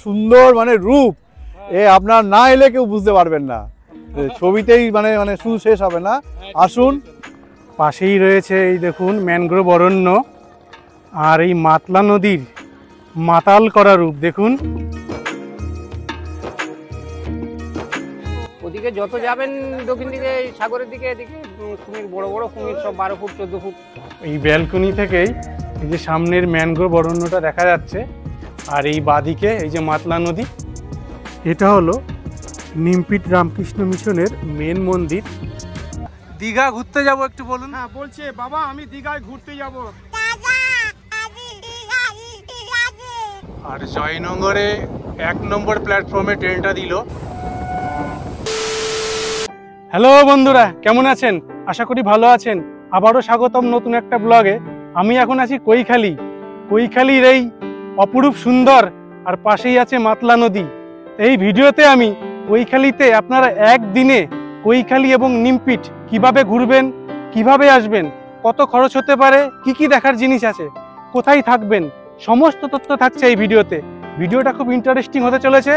সুন্দর মানে রূপ, এ আপনার না এলে কেউ বুঝতে পারবেন না, ছবিতেই মানে মানে শুধু শেষ হবে না। আসুন, পাশেই রয়েছে এই দেখুন ম্যানগ্রোভ অরণ্য, আর এই মাতলা নদীর মাতাল করা রূপ দেখুন। ওদিকে যত যাবেন দক্ষিণ দিকে সাগরের দিকে, এদিকে কুমির, বড় বড় কুমির, সব 12 ফুট 14 ফুট। এই ব্যালকনি থেকেই এই যে সামনের ম্যানগ্রোভ অরণ্যটা দেখা যাচ্ছে, আর এই বাদিকে এই যে মাতলা নদী। এটা হলো নিমপিট রামকৃষ্ণ মিশনের মেন মন্দির। দীঘা ঘুরতে যাব, একটু বলুন। হ্যাঁ বলছে বাবা আমি দীঘায় ঘুরতে যাব। আর জয়নগরে 1 নম্বর প্ল্যাটফর্মে ট্রেনটা দিল। হ্যালো বন্ধুরা, কেমন আছেন? আশা করি ভালো আছেন। আবারও স্বাগতম নতুন একটা ব্লগে। আমি এখন আছি কৈখালী। কৈখালীর এই অপরূপ সুন্দর, আর পাশেই আছে মাতলা নদী। এই ভিডিওতে আমি কৈখালীতে আপনারা একদিনে কৈখালী এবং নিমপিট কিভাবে ঘুরবেন, কিভাবে আসবেন, কত খরচ হতে পারে, কি কি দেখার জিনিস আছে, কোথায় থাকবেন, সমস্ত তথ্য থাকছে এই ভিডিওতে। ভিডিওটা খুব ইন্টারেস্টিং হতে চলেছে।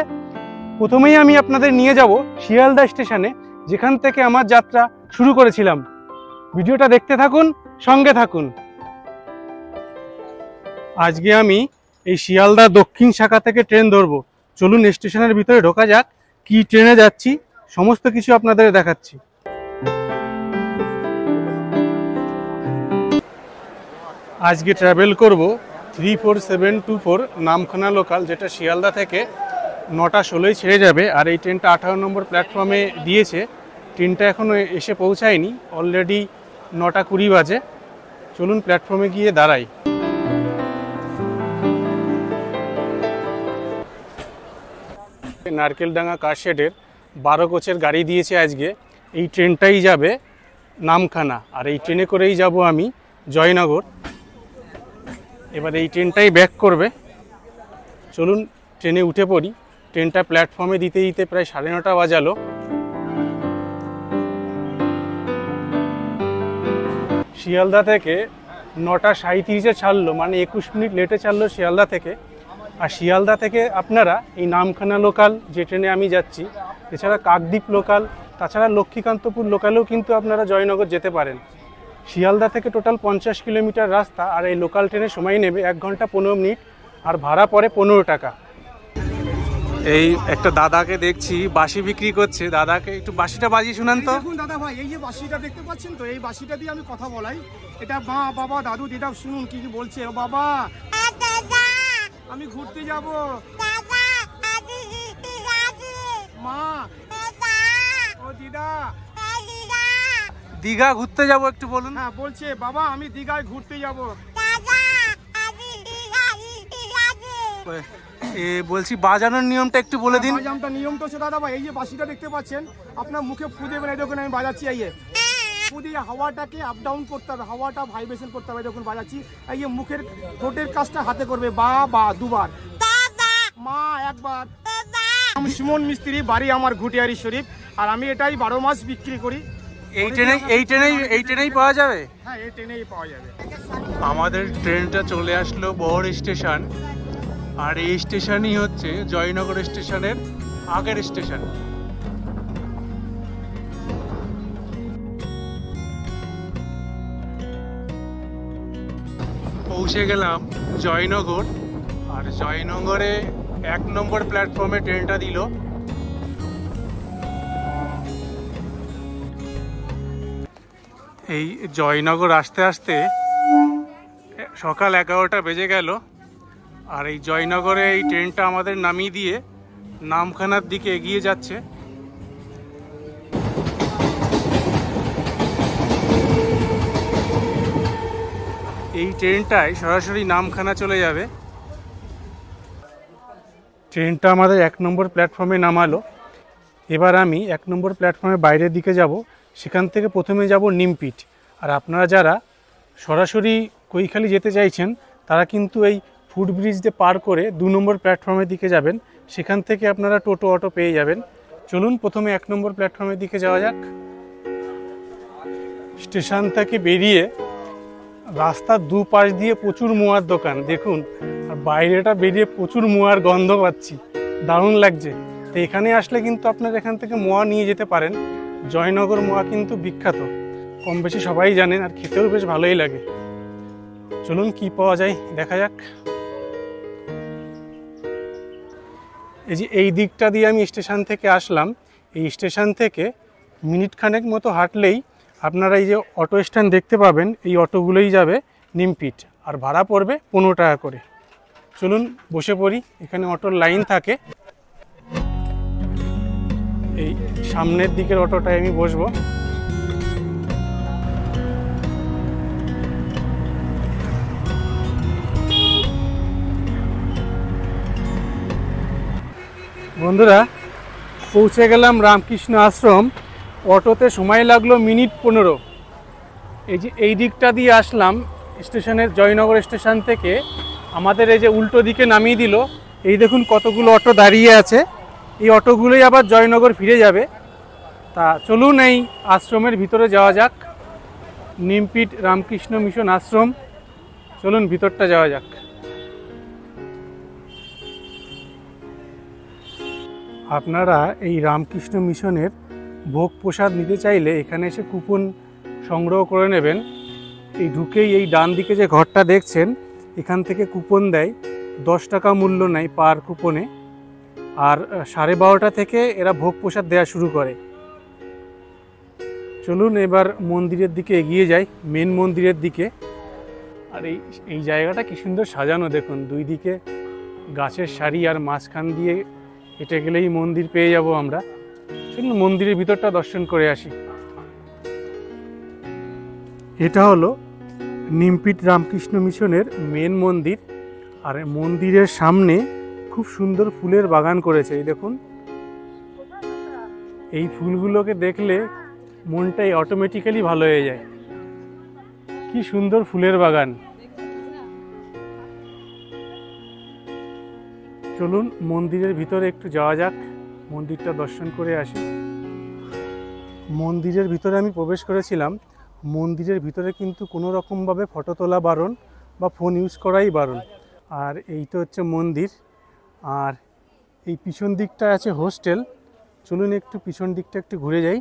প্রথমেই আমি আপনাদের নিয়ে যাব শিয়ালদা স্টেশনে, যেখান থেকে আমার যাত্রা শুরু করেছিলাম। ভিডিওটা দেখতে থাকুন, সঙ্গে থাকুন। আজকে আমি এই শিয়ালদা দক্ষিণ শাখা থেকে ট্রেন ধরবো। চলুন স্টেশনের ভিতরে ঢোকা যাক, কি ট্রেনে যাচ্ছি সমস্ত কিছু আপনাদের দেখাচ্ছি। আজকে ট্রাভেল করব 34724 নামখানা লোকাল, যেটা শিয়ালদা থেকে 9টা 16 ছেড়ে যাবে। আর এই ট্রেনটা 18 নম্বর প্ল্যাটফর্মে দিয়েছে। ট্রেনটা এখনও এসে পৌঁছায়নি, অলরেডি 9টা 20 বাজে। চলুন প্ল্যাটফর্মে গিয়ে দাঁড়াই। নারকেলডাঙ্গা কারশেডের 12 কোচের গাড়ি দিয়েছে আজকে। এই ট্রেনটাই যাবে নামখানা, আর এই ট্রেনে করেই যাব আমি জয়নগর। এবার এই ট্রেনটাই ব্যাক করবে। চলুন ট্রেনে উঠে পড়ি। ট্রেনটা প্ল্যাটফর্মে দিতে দিতে প্রায় 9:30 বাজালো। শিয়ালদা থেকে 9টা 37-এ ছাড়লো, মানে 21 মিনিট লেটে ছাড়লো শিয়ালদা থেকে। আর শিয়ালদা থেকে আপনারা এই নামখানা লোকাল যে ট্রেনে আমি যাচ্ছি, এছাড়া কাকদ্বীপ লোকাল, তাছাড়া লক্ষ্মীকান্তপুর লোকালেও কিন্তু আপনারা জয়নগর যেতে পারেন। শিয়ালদা থেকে টোটাল 50 কিলোমিটার রাস্তা, আর এই লোকাল ট্রেনে সময় নেবে 1 ঘন্টা 15 মিনিট, আর ভাড়া পড়ে 15 টাকা। এই একটা দাদাকে দেখছি বাঁশি বিক্রি করছে। দাদাকে একটু বাঁশিটা বাজিয়ে শুনান তো। দেখুন দাদা ভাই, এই যে বাঁশিটা দেখতে পাচ্ছেন তো, এই বাঁশিটা দিয়ে আমি কথা বলাই। এটা মা বাবা দাদু দিদা শুনুন কি কি বলছে। ও বাবা আমি ঘুরতে যাব, মা ও দিদা দীঘা ঘুরতে যাব, একটু বলুন। হ্যাঁ বলছে বাবা আমি দীঘায় ঘুরতে যাব। বলছি বাজানোর নিয়মটা একটু বলে দিন। বাজানোর নিয়মটা হচ্ছে দাদা ভাই, এই যে বাঁশিটা দেখতে পাচ্ছেন, আপনার মুখে ফু দেবেন। এই দেখুন আমি বাজাচ্ছি, এই ফু দিয়ে হাওয়াটাকে আপ ডাউন করতে হবে, হাওয়াটা ভাইব্রেশন করতে হবে। যখন বাজাচ্ছি এই যে মুখের ঠোঁটের কাজটা হাতে করবে, বা বা দুবার, মা একবার। আমি সুমন মিস্ত্রি, বাড়ি আমার ঘুটিয়ারি শরীফ, আর আমি এটাই 12 মাস বিক্রি করি। এই ট্রেনেই পাওয়া যাবে? হ্যাঁ এই ট্রেনেই পাওয়া যাবে। আমাদের ট্রেনটা চলে আসলো বহর স্টেশন, আর এই স্টেশনই হচ্ছে জয়নগর স্টেশনের আগের স্টেশন। পৌঁছে গেলাম জয়নগর, আর জয়নগরে 1 নম্বর প্ল্যাটফর্মে ট্রেনটা দিল। এই জয়নগর আসতে আসতে সকাল 11টা বেজে গেল। আর এই জয়নগরে এই ট্রেনটা আমাদের নামিয়ে দিয়ে নামখানার দিকে এগিয়ে যাচ্ছে। এই ট্রেনটায় সরাসরি নামখানা চলে যাবে। ট্রেনটা আমাদের 1 নম্বর প্ল্যাটফর্মে নামালো। এবার আমি 1 নম্বর প্ল্যাটফর্মের বাইরের দিকে যাব। সেখান থেকে প্রথমে যাব নিমপিট। আর আপনারা যারা সরাসরি কৈখালী যেতে চাইছেন, তারা কিন্তু এই ফুটব্রিজ দিয়ে পার করে 2 নম্বর প্ল্যাটফর্মের দিকে যাবেন। সেখান থেকে আপনারা টোটো অটো পেয়ে যাবেন। চলুন প্রথমে 1 নম্বর প্ল্যাটফর্মের দিকে যাওয়া যাক। স্টেশন থেকে বেরিয়ে রাস্তার দুপাশ দিয়ে প্রচুর মোয়ার দোকান দেখুন, আর বাইরেটা বেরিয়ে প্রচুর মোয়ার গন্ধ পাচ্ছি, দারুণ লাগছে। তো এখানে আসলে কিন্তু আপনার এখান থেকে মোয়া নিয়ে যেতে পারেন। জয়নগর মোয়া কিন্তু বিখ্যাত, কম বেশি সবাই জানেন, আর খেতেও বেশ ভালোই লাগে। চলুন কি পাওয়া যায় দেখা যাক। এই যে এই দিকটা দিয়ে আমি স্টেশন থেকে আসলাম, এই স্টেশন থেকে মিনিট খানেক মতো হাঁটলেই আপনারা এই যে অটো স্ট্যান্ড দেখতে পাবেন, এই অটোগুলোই যাবে নিমপিট, আর ভাড়া পড়বে 15 টাকা করে। চলুন বসে পড়ি, এখানে অটোর লাইন থাকে। এই সামনের দিকের অটোটায় আমি বসবো। বন্ধুরা পৌঁছে গেলাম রামকৃষ্ণ আশ্রম। অটোতে সময় লাগলো মিনিট 15। এই যে এই দিকটা দিয়ে আসলাম স্টেশনের, জয়নগর স্টেশন থেকে আমাদের এই যে উল্টো দিকে নামিয়ে দিল। এই দেখুন কতগুলো অটো দাঁড়িয়ে আছে, এই অটোগুলোই আবার জয়নগর ফিরে যাবে। তা চলুন এই আশ্রমের ভিতরে যাওয়া যাক, নিমপিট রামকৃষ্ণ মিশন আশ্রম। চলুন ভিতরটা যাওয়া যাক। আপনারা এই রামকৃষ্ণ মিশনের ভোগ প্রসাদ নিতে চাইলে এখানে এসে কুপন সংগ্রহ করে নেবেন। এই ঢুকেই এই ডান দিকে যে ঘরটা দেখছেন, এখান থেকে কুপন দেয়, 10 টাকা মূল্য নেয় পার কুপনে। আর 12:30 থেকে এরা ভোগ প্রসাদ দেওয়া শুরু করে। চলুন এবার মন্দিরের দিকে এগিয়ে যাই, মেন মন্দিরের দিকে। আর এই জায়গাটা কি সুন্দর সাজানো দেখুন, দুই দিকে গাছের সারি, আর মাঝখান দিয়ে হেঁটে গেলেই মন্দির পেয়ে যাব আমরা। চলুন মন্দিরের ভিতরটা দর্শন করে আসি। এটা হলো নিমপিট রামকৃষ্ণ মিশনের মেন মন্দির, আর মন্দিরের সামনে খুব সুন্দর ফুলের বাগান করেছে। এই দেখুন, এই ফুলগুলোকে দেখলে মনটাই অটোমেটিক্যালি ভালো হয়ে যায়। কি সুন্দর ফুলের বাগান। চলুন মন্দিরের ভিতরে একটু যাওয়া যাক, মন্দিরটা দর্শন করে আসি। মন্দিরের ভিতরে আমি প্রবেশ করেছিলাম। মন্দিরের ভিতরে কিন্তু কোনো রকমভাবে ফটো তোলা বারণ বা ফোন ইউজ করাই বারণ। আর এইটা হচ্ছে মন্দির, আর এই পিছন দিকটা আছে হোস্টেল। চলুন একটু পিছন দিকটা একটু ঘুরে যাই।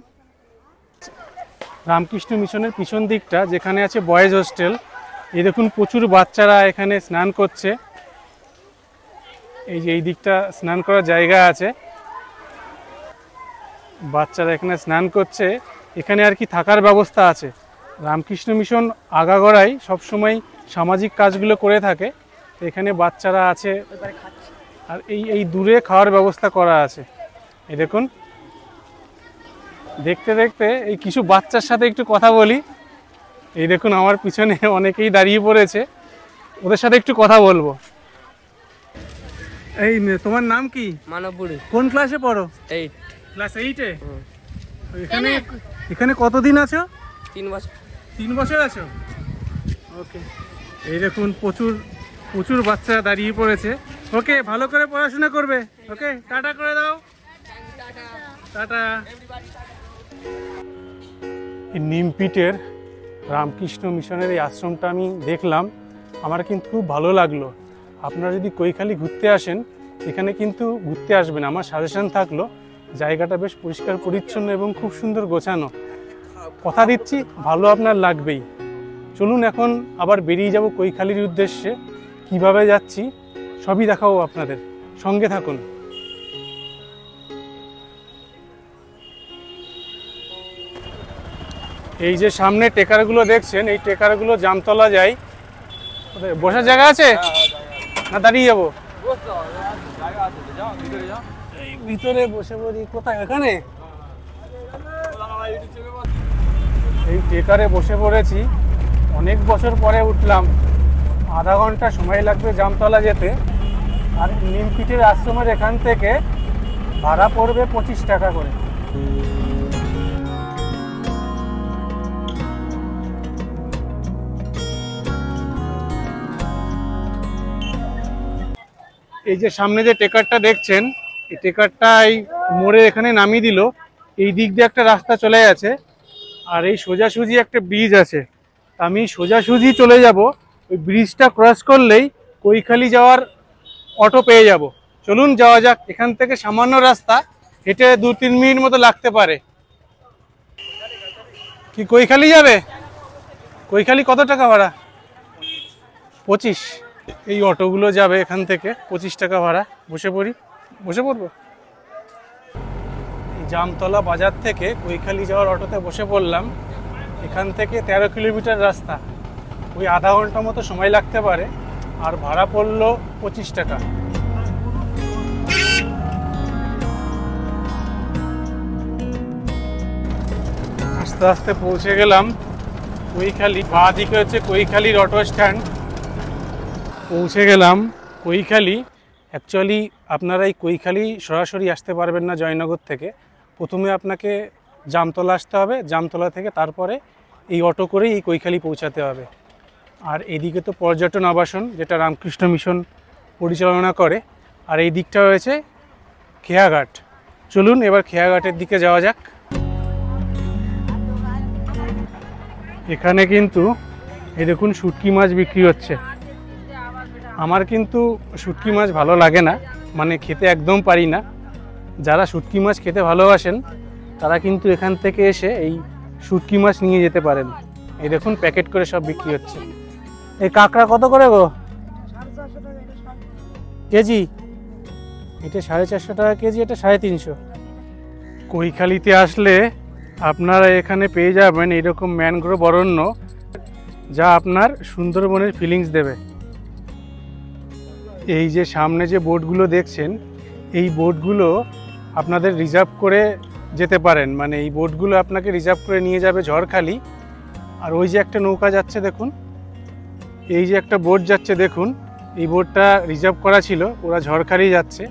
রামকৃষ্ণ মিশনের পিছন দিকটা যেখানে আছে বয়েজ হোস্টেল। এই দেখুন প্রচুর বাচ্চারা এখানে স্নান করছে। এই যে এই দিকটা স্নান করার জায়গা আছে, বাচ্চারা এখানে স্নান করছে। এখানে আর কি থাকার ব্যবস্থা আছে। রামকৃষ্ণ মিশন আগাগোড়াই সবসময় সামাজিক কাজগুলো করে থাকে। এখানে বাচ্চারা আছে, আর এই দূরে খাওয়ার ব্যবস্থা করা আছে। এই দেখুন, দেখতে দেখতে এই কিছু বাচ্চার সাথে একটু কথা বলি। এই দেখুন আমার পিছনে অনেকেই দাঁড়িয়ে পড়েছে, ওদের সাথে একটু কথা বলবো। এই তোমার নাম কি? মানবপুরি। কোন ক্লাসে পড়ো? 8 ক্লাস 8-এ। এখানে এখানে কতদিন আছো? 3 বছর। 3 বছর আছো? ওকে। এই দেখুন প্রচুর প্রচুর বাচ্চা দাঁড়িয়ে পড়েছে। ওকে, ভালো করে পড়াশোনা করবে। ওকে, টাটা করে দাও। টাটা। এই নিমপিটের রামকৃষ্ণ মিশনের এই আশ্রমটা আমি দেখলাম, আমার কিন্তু খুব ভালো লাগলো। আপনারা যদি কৈখালী ঘুরতে আসেন, এখানে কিন্তু ঘুরতে আসবেন, আমার সাজেশন থাকলো জায়গাটা বেশ পরিষ্কার পরিচ্ছন্ন এবং খুব সুন্দর গোছানো। কথা দিচ্ছি ভালো আপনার লাগবেই। চলুন এখন আবার বেরিয়ে যাব কৈখালীর উদ্দেশ্যে। কিভাবে যাচ্ছি সবই দেখাবো আপনাদের, সঙ্গে থাকুন। এই যে সামনে টেকারগুলো দেখছেন, এই টেকারগুলো জামতলা যায়। বসার জায়গা আছে না দাঁড়িয়ে যাবো? এই ভিতরে বসে পড়ি। কোথায়? এখানে এই টেকারে বসে পড়েছি। অনেক বছর পরে উঠলাম, আধা ঘন্টা সময় লাগবে জামতলা যেতে। আর নিমপিটের আশ্রমের এখান থেকে ভাড়া পড়বে 25 টাকা করে। এই যে সামনে যে টেকারটা দেখছেন, এই টেকারটা এই মোড়ে এখানে নামিয়ে দিল। এই দিক দিয়ে একটা রাস্তা চলে গেছে, আর এই সোজাসুজি একটা ব্রিজ আছে। আমি সোজাসুজি চলে যাব। ওই ব্রিজটা ক্রস করলেই কৈখালি যাওয়ার অটো পেয়ে যাব। চলুন যাওয়া যাক। এখান থেকে সামান্য রাস্তা, হেঁটে 2-3 মিনিট মতো লাগতে পারে। কি কৈখালি যাবে? কৈখালি কত টাকা ভাড়া? 25। এই অটোগুলো যাবে এখান থেকে 25 টাকা ভাড়া। বসে পড়বো। এই জামতলা বাজার থেকে কৈখালি যাওয়ার অটোতে বসে পড়লাম। এখান থেকে 13 কিলোমিটার রাস্তা, ওই আধা ঘন্টা মতো সময় লাগতে পারে, আর ভাড়া পড়লো 25 টাকা। আস্তে আস্তে পৌঁছে গেলাম কৈখালি। বাঁ দিকে হচ্ছে কৈখালির অটো স্ট্যান্ড। পৌঁছে গেলাম কৈখালি। অ্যাকচুয়ালি আপনারা এই কৈখালি সরাসরি আসতে পারবেন না জয়নগর থেকে। প্রথমে আপনাকে জামতলা আসতে হবে, জামতলা থেকে তারপরে এই অটো করেই এই কৈখালি পৌঁছাতে হবে। আর এইদিকে তো পর্যটন আবাসন, যেটা রামকৃষ্ণ মিশন পরিচালনা করে। আর এই দিকটা রয়েছে খেয়াঘাট। চলুন এবার খেয়াঘাটের দিকে যাওয়া যাক। এখানে কিন্তু এই দেখুন শুটকি মাছ বিক্রি হচ্ছে। আমার কিন্তু শুটকি মাছ ভালো লাগে না, মানে খেতে একদম পারি না। যারা শুটকি মাছ খেতে ভালোবাসেন তারা কিন্তু এখান থেকে এসে এই শুটকি মাছ নিয়ে যেতে পারেন। এই দেখুন প্যাকেট করে সব বিক্রি হচ্ছে। এই কাঁকড়া কত করে গো কেজি? এটা 450 টাকা কেজি, এটা 350। কৈখালিতে আসলে আপনারা এখানে পেয়ে যাবেন এইরকম ম্যানগ্রোভ অরণ্য, যা আপনার সুন্দরবনের ফিলিংস দেবে। এই যে সামনে যে বোটগুলো দেখছেন, এই বোটগুলো আপনাদের রিজার্ভ করে যেতে পারেন। মানে এই বোটগুলো আপনাকে রিজার্ভ করে নিয়ে যাবে ঝড়খালি। আর ওই যে একটা নৌকা যাচ্ছে দেখুন, এই যে একটা বোট যাচ্ছে দেখুন, এই বোটটা রিজার্ভ করা ছিল, ওরা ঝড়খালি যাচ্ছে।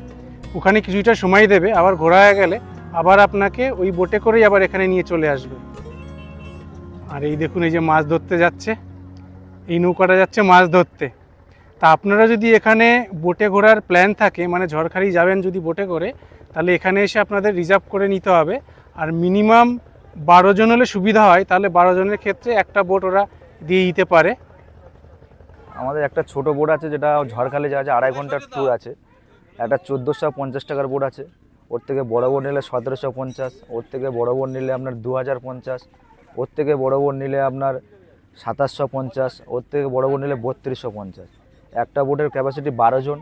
ওখানে কিছুটা সময় দেবে, আবার ঘোরা হয়ে গেলে আবার আপনাকে ওই বোটে করেই আবার এখানে নিয়ে চলে আসবে। আর এই দেখুন এই যে মাছ ধরতে যাচ্ছে, এই নৌকাটা যাচ্ছে মাছ ধরতে। তা আপনারা যদি এখানে বোটে ঘোরার প্ল্যান থাকে, মানে ঝড়খালি যাবেন যদি বোটে করে, তাহলে এখানে এসে আপনাদের রিজার্ভ করে নিতে হবে। আর মিনিমাম 12 জন হলে সুবিধা হয়, তাহলে 12 জনের ক্ষেত্রে একটা বোট ওরা দিয়ে দিতে পারে। আমাদের একটা ছোট বোট আছে, যেটা ঝড়খালি যাওয়া আছে, 2.5 ঘন্টার ট্যুর আছে। একটা 1450 টাকার বোট আছে। ওর থেকে বড় বোট নিলে 1750, ওর থেকে বড় বোট নিলে আপনার 2050, ওর থেকে বড় বোট নিলে আপনার 2750, ওর থেকে বড় বোট নিলে 3250। একটা বোটের ক্যাপাসিটি 12 জন,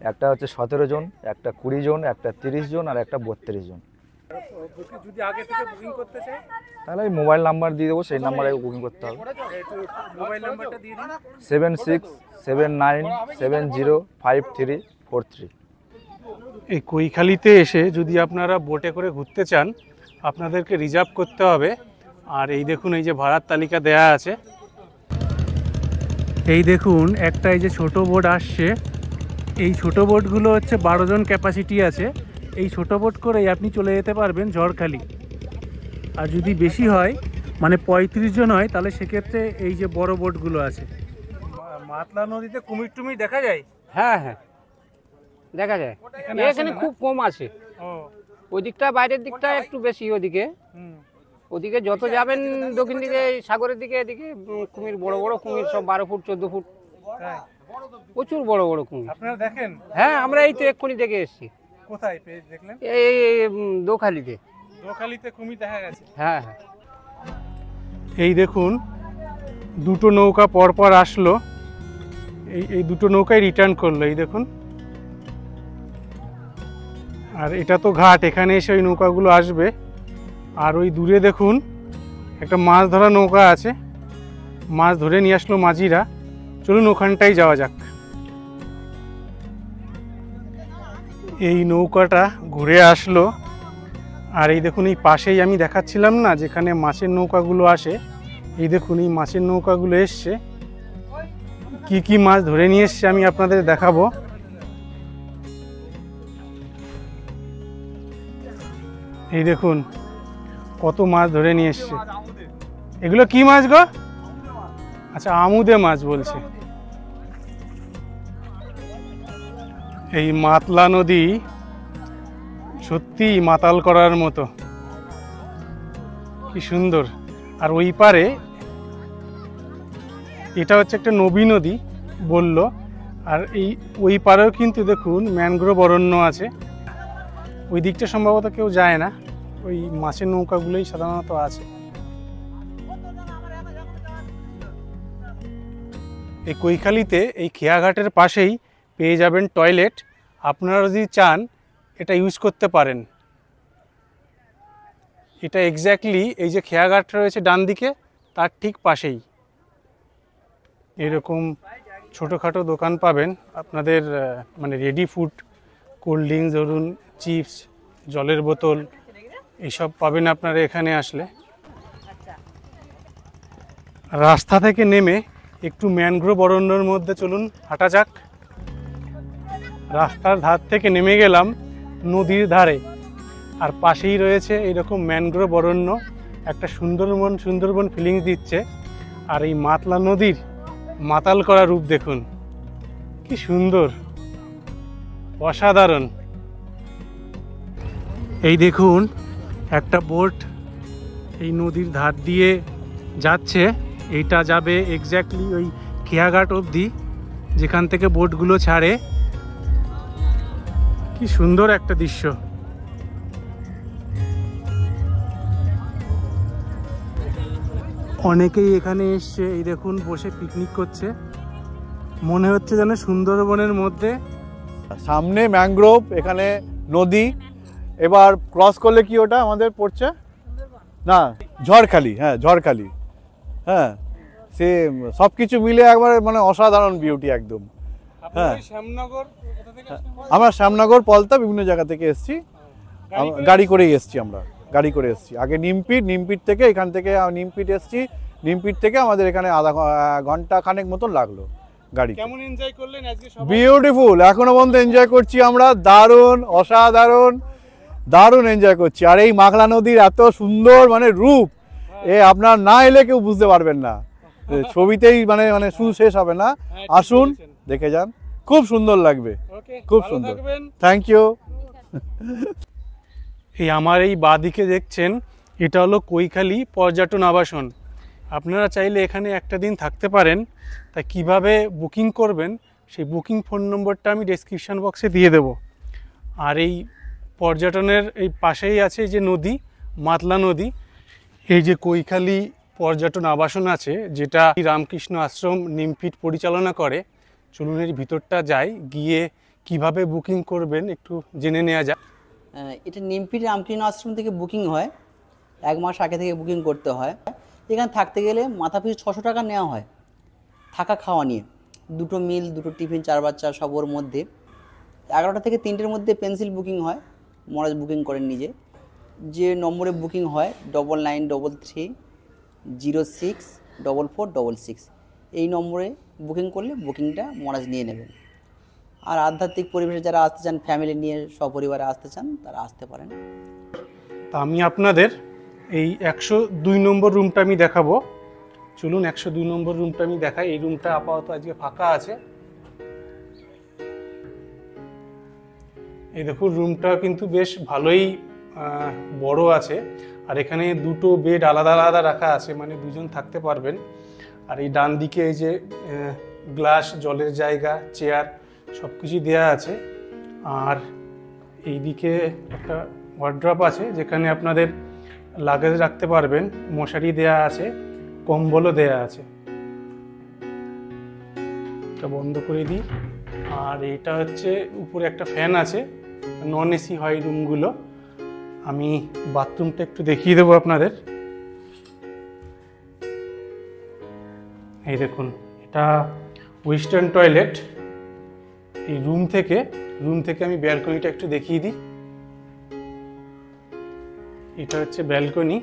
একটা হচ্ছে 17 জন, একটা 20 জন, একটা 30 জন, আর একটা 32 জন। যদি আগে থেকে বুকিং করতে চাই তাহলে এই মোবাইল নাম্বার দিয়ে দেবো, সেই নাম্বারে বুকিং করতে হবে। মোবাইল নাম্বারটা দিয়ে দিন। 7679705343। এই কৈখালিতে এসে যদি আপনারা বোটে করে ঘুরতে চান, আপনাদেরকে রিজার্ভ করতে হবে। আর এই দেখুন এই যে ভাড়ার তালিকা দেয়া আছে। এই দেখুন একটা এই যে ছোট বোট আসছে, এই ছোট বোটগুলো হচ্ছে 12 জন ক্যাপাসিটি আছে। এই ছোট বোট করেই আপনি চলে যেতে পারবেন ঝড়খালি। আর যদি বেশি হয়, মানে 35 জন হয়, তাহলে সেক্ষেত্রে এই যে বড় বোটগুলো আছে। মাতলা নদীতে কুমির টুমির দেখা যায়? হ্যাঁ হ্যাঁ দেখা যায়। এখানে খুব কম আছে। ওই দিকটা বাইরের দিকটা একটু বেশি। ওদিকে যত যাবেন দক্ষিণ দিকে সাগরের দিকে, এদিকে কুমির বড় বড় কুমির, সব 12 ফুট 14 ফুট, প্রচুর বড় বড় কুমির। আপনারা দেখেন? হ্যাঁ আমরা এই তো এক্ষুনি দেখে এসেছি। কোথায় দেখলেন? এই দোখালিতে। দোখালিতে কুমির দেখা গেছে? হ্যাঁ হ্যাঁ। এই দেখুন দুটো নৌকা পরপর আসলো, এই দুটো নৌকায় রিটার্ন করলো। এই দেখুন, আর এটা তো ঘাট, এখানে এসে ওই নৌকাগুলো আসবে। আর ওই দূরে দেখুন একটা মাছ ধরা নৌকা আছে, মাছ ধরে নিয়ে আসলো মাঝিরা। চলুন ওখানটাই যাওয়া যাক। এই নৌকাটা ঘুরে আসলো। আর এই দেখুন এই পাশেই আমি দেখাচ্ছিলাম না যেখানে মাছের নৌকাগুলো আসে, এই দেখুন এই মাছের নৌকাগুলো এসছে। কি কি মাছ ধরে নিয়ে এসছে আমি আপনাদের দেখাবো। এই দেখুন কত মাছ ধরে নিয়ে এসছে। এগুলো কি মাছ গো? আচ্ছা আমুদে মাছ বলছে। এই মাতলা নদী সত্যি মাতাল করার মতো, কি সুন্দর। আর ওই পারে এটা হচ্ছে একটা নবী নদী বলল। আর এই ওই পারেও কিন্তু দেখুন ম্যানগ্রোভ অরণ্য আছে। ওই দিকটা সম্ভবত কেউ যায় না, ওই মাছের নৌকাগুলোই সাধারণত আছে। এই কৈখালীতে এই খেয়াঘাটের পাশেই পেয়ে যাবেন টয়লেট। আপনারা যদি চান এটা ইউজ করতে পারেন। এটা এক্স্যাক্টলি এই যে খেয়াঘাট রয়েছে ডান দিকে তার ঠিক পাশেই এরকম ছোটোখাটো দোকান পাবেন আপনাদের, মানে রেডি ফুড, কোল্ড ড্রিঙ্কস ধরুন, চিপস, জলের বোতল, এইসব পাবেন আপনারা এখানে আসলে। রাস্তা থেকে নেমে একটু ম্যানগ্রোভ অরণ্যের মধ্যে চলুন হাঁটা যাক। রাস্তার ধার থেকে নেমে গেলাম নদীর ধারে, আর পাশেই রয়েছে এরকম ম্যানগ্রোভ অরণ্য। একটা সুন্দরবন ফিলিংস দিচ্ছে। আর এই মাতলা নদীর মাতাল করা রূপ দেখুন, কি সুন্দর, অসাধারণ। এই দেখুন একটা বোট এই নদীর ধার দিয়ে যাচ্ছে। এইটা যাবে এক্স্যাক্টলি ওই খেয়াঘাট অবধি, যেখান থেকে বোটগুলো ছাড়ে। কি সুন্দর একটা দৃশ্য। অনেকেই এখানে এসছে, এই দেখুন বসে পিকনিক করছে। মনে হচ্ছে যেন সুন্দরবনের মধ্যে। সামনে ম্যানগ্রোভ, এখানে নদী। এবার ক্রস করলে কি ওটা আমাদের পড়ছে না, ঝড়খালি। হ্যাঁ, ঝড়খালি। হ্যাঁ, সে সব কিছু মিলে একবার মানে অসাধারণ বিউটি একদম। হ্যাঁ, আমরা শ্যামনগর, পলতা, বিভিন্ন জায়গা থেকে এসেছি, গাড়ি করেই এসেছি। আমরা গাড়ি করে এসেছি। আগে নিমপিট থেকে, এখান থেকে নিমপিট এসেছি। নিমপিট থেকে আমাদের এখানে আধা ঘন্টা খানেক মতন লাগলো গাড়ি। কেমন এনজয় করলেন আজকে সবাই? বিউটিফুল, এখনো পর্যন্ত এনজয় করছি আমরা। দারুণ, অসাধারণ, দারুণ এনজয় করছি। আর এই মাখলা নদীর এত সুন্দর মানে রূপ, আপনার না এলে কেউ বুঝতে পারবেন না। ছবিতেই মানে মানে শুধু শেষ হবে না। আসুন, দেখে যান, খুব সুন্দর লাগবে, খুব সুন্দর। Thank you. এই আমার এই বাঁদিকে দেখছেন, এটা হলো কৈখালী পর্যটন আবাসন। আপনারা চাইলে এখানে একটা দিন থাকতে পারেন। তা কিভাবে বুকিং করবেন সেই বুকিং ফোন নম্বরটা আমি ডেসক্রিপশন বক্সে দিয়ে দেব। আর এই পর্যটনের এই পাশেই আছে যে নদী, মাতলা নদী। এই যে কৈখালী পর্যটন আবাসন আছে, যেটা রামকৃষ্ণ আশ্রম নিমপিট পরিচালনা করে। চলুন এর ভিতরটা যাই, গিয়ে কিভাবে বুকিং করবেন একটু জেনে নেওয়া যায়। এটা নিমপিট রামকৃষ্ণ আশ্রম থেকে বুকিং হয়, 1 মাস আগে থেকে বুকিং করতে হয়। এখানে থাকতে গেলে মাথা পিছু 600 টাকা নেওয়া হয় থাকা খাওয়া নিয়ে। 2টো মিল, 2টো টিফিন, 4 বাচ্চা সব ওর মধ্যে। 11টা থেকে 3টের মধ্যে পেন্সিল বুকিং হয়, মহারাজ বুকিং করেন নিজে। যে নম্বরে বুকিং হয় 9933064466, এই নম্বরে বুকিং করলে বুকিংটা মহারাজ নিয়ে নেবেন। আর আধ্যাত্মিক পরিবেশে যারা আসতে চান, ফ্যামিলি নিয়ে সপরিবারে আসতে চান, তারা আসতে পারেন। তা আমি আপনাদের এই 102 নম্বর রুমটা আমি দেখাবো। চলুন 102 নম্বর রুমটা আমি দেখাই। এই রুমটা আপাতত আজকে ফাঁকা আছে। এই দেখুন, রুমটা কিন্তু বেশ ভালোই বড় আছে। আর এখানে 2টো বেড আলাদা আলাদা রাখা আছে, মানে 2জন থাকতে পারবেন। আর এই ডান দিকে এই যে গ্লাস, জলের জায়গা, চেয়ার সব কিছু দেওয়া আছে। আর এই দিকে একটা ওয়ার্ড্রপ আছে, যেখানে আপনাদের লাগেজ রাখতে পারবেন। মশারি দেয়া আছে, কম্বলও দেয়া আছে। এটা বন্ধ করে দিই। আর এটা হচ্ছে উপরে একটা ফ্যান আছে, নন এসি হয় রুমগুলো। আমি বাথরুমটা একটু দেখিয়ে দেবো আপনাদের। এই দেখুন, এটা ওয়েস্টার্ন টয়লেট। এই রুম থেকে আমি ব্যালকনিটা একটু দেখিয়ে দিই। এটা হচ্ছে ব্যালকনি।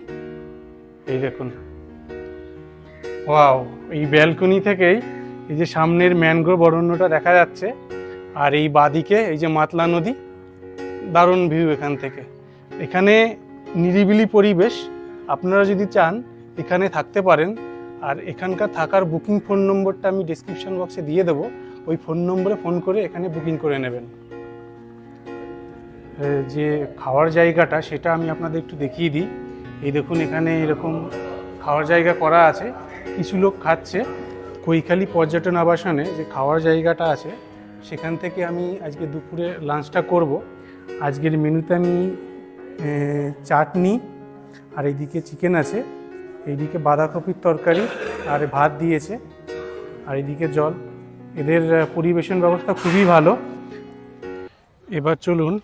এই দেখুন, ওয়াও! এই ব্যালকনি থেকেই এই যে সামনের ম্যানগ্রোভ অরণ্যটা দেখা যাচ্ছে। আর এই বাদিকে এই যে মাতলা নদী, দারুণ ভিউ এখান থেকে। এখানে নিরিবিলি পরিবেশ, আপনারা যদি চান এখানে থাকতে পারেন। আর এখানকার থাকার বুকিং ফোন নম্বরটা আমি ডেসক্রিপশন বক্সে দিয়ে দেবো। ওই ফোন নম্বরে ফোন করে এখানে বুকিং করে নেবেন। যে খাওয়ার জায়গাটা সেটা আমি আপনাদের একটু দেখিয়ে দিই। এই দেখুন, এখানে এরকম খাওয়ার জায়গা করা আছে, কিছু লোক খাচ্ছে। কৈখালী পর্যটন আবাসনে যে খাওয়ার জায়গাটা আছে সেখান থেকে আমি আজকে দুপুরে লাঞ্চটা করব। আজকের মেনুতে আমি চাটনি, আর এইদিকে চিকেন আছে, এইদিকে বাঁধাকপির তরকারি আর ভাত দিয়েছে, আর এইদিকে জল। এদের পরিবেশন ব্যবস্থা খুবই ভালো। এবার চলুন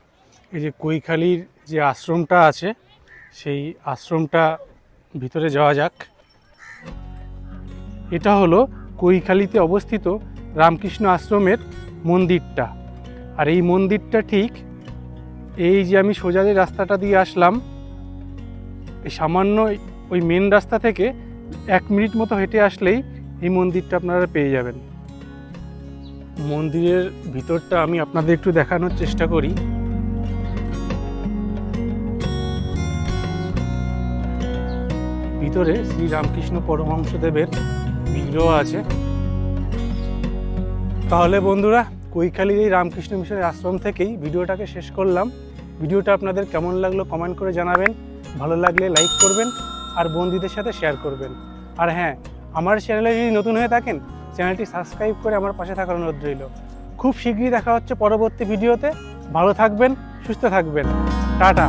এই যে কৈখালির যে আশ্রমটা আছে সেই আশ্রমটা ভিতরে যাওয়া যাক। এটা হলো কৈখালিতে অবস্থিত রামকৃষ্ণ আশ্রমের মন্দিরটা। আর এই মন্দিরটা ঠিক এই যে আমি সোজা যে রাস্তাটা দিয়ে আসলাম, এই সামান্য ওই মেন রাস্তা থেকে 1 মিনিট মতো হেঁটে আসলেই এই মন্দিরটা আপনারা পেয়ে যাবেন। মন্দিরের ভিতরটা আমি আপনাদের একটু দেখানোর চেষ্টা করি। ভিতরে শ্রী রামকৃষ্ণ পরমহংসদেবের বিগ্রহ আছে। তাহলে বন্ধুরা, কৈখালির এই রামকৃষ্ণ মিশনের আশ্রম থেকেই ভিডিওটাকে শেষ করলাম। ভিডিওটা আপনাদের কেমন লাগলো কমেন্ট করে জানাবেন, ভালো লাগলে লাইক করবেন আর বন্ধুদের সাথে শেয়ার করবেন। আর হ্যাঁ, আমার চ্যানেলে যদি নতুন হয়ে থাকেন চ্যানেলটি সাবস্ক্রাইব করে আমার পাশে থাকার অনুরোধ রইল। খুব শীঘ্রই দেখা হচ্ছে পরবর্তী ভিডিওতে। ভালো থাকবেন, সুস্থ থাকবেন, টাটা।